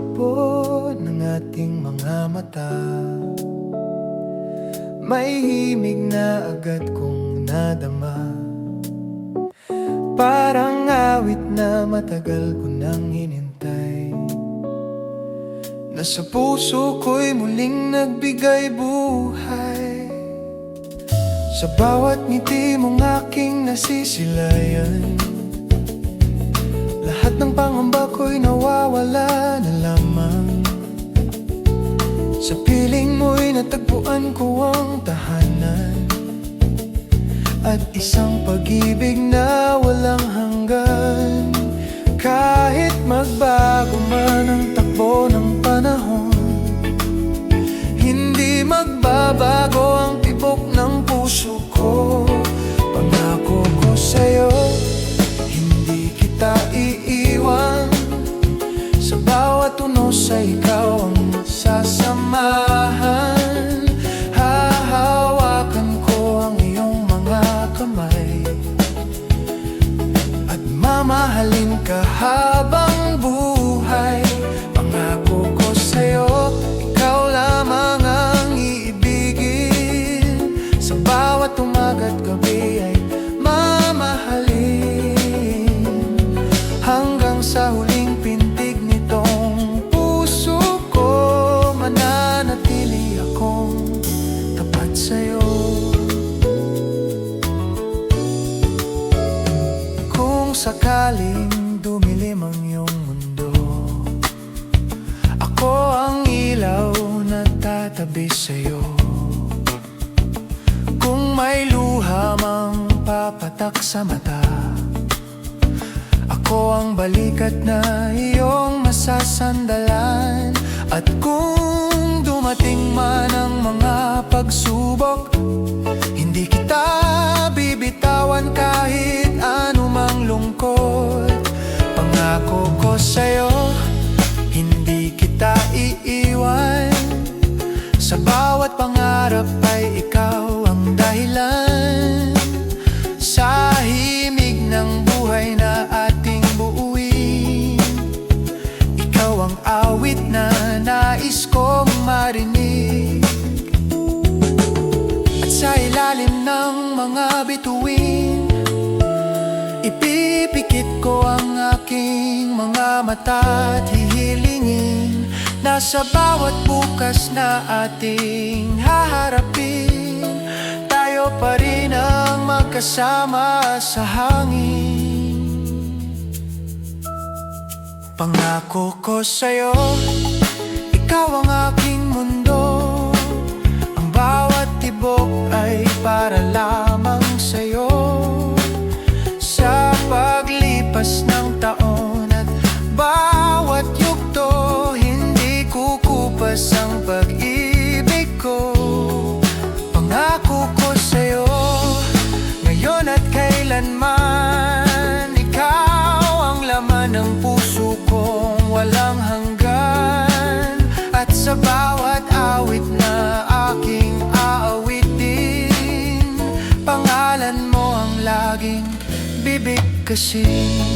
takbo ng ating mga mata, may himig na agad kong nadama. Parang awit na matagal ko nang hinintay, na sa puso ko'y muling nagbigay buhay. Sa bawat ngiti mong aking nasisilayan, lahat ng pangamba ko'y nawawala na lamang. Sa piling mo'y natagpuan ko ang tahanan, at isang pag-ibig na walang hanggan. Kahit magbago man ang takbo ng panahon, hindi magbabago ang tibok ng puso ko. Pangako ko sa'yo, hindi kita iiwan. Sa bawat unos ay ikaw ang sasamahan. Hahawakan ko ang iyong mga kamay, at mamahalin ka habang buhay. Pangako ko sa'yo, ikaw lamang ang iibigin. Sa bawat umaga't gabi ay mamahalin, hanggang sa huling pintig nitong puso ko. Mananatili akong tapat sa'yo. Kung sakaling dumilim ang iyong mundo, ako ang ilaw na tatabi sa'yo. Kung may luha mang papatak sa mata, ako ang balikat na iyong masasandalan. At kung dumating man ang mga pagsubok, hindi kita bibitawan kahit anumang lungkot. Pangako ko sa'yo, hindi kita iiwan. Sa bawat pangarap ay ikaw ang dahilan. Sa himig ng buhay na ating buuin, ikaw ang awit na nais kong marinig. At sa ilalim ng mga bituin, ipipikit ko ang aking mga mata at hihilingin na sa bawat bukas na ating haharapin, tayo pa rin ang magkasama sa hangin. Pangako ko sa'yo, ikaw ang aking mundo. Ang bawat tibok ay para lamang sa'yo. Sa paglipas ng taon at bawat yugto, hindi kukupas ang pag-ibig ko. Pangako ko sa'yo, ngayon at kailanman, ikaw ang laman ng puso kong walang hanggan. At sa bawat awit na aking aawitin, pangalan mo ang laging bibigkasin.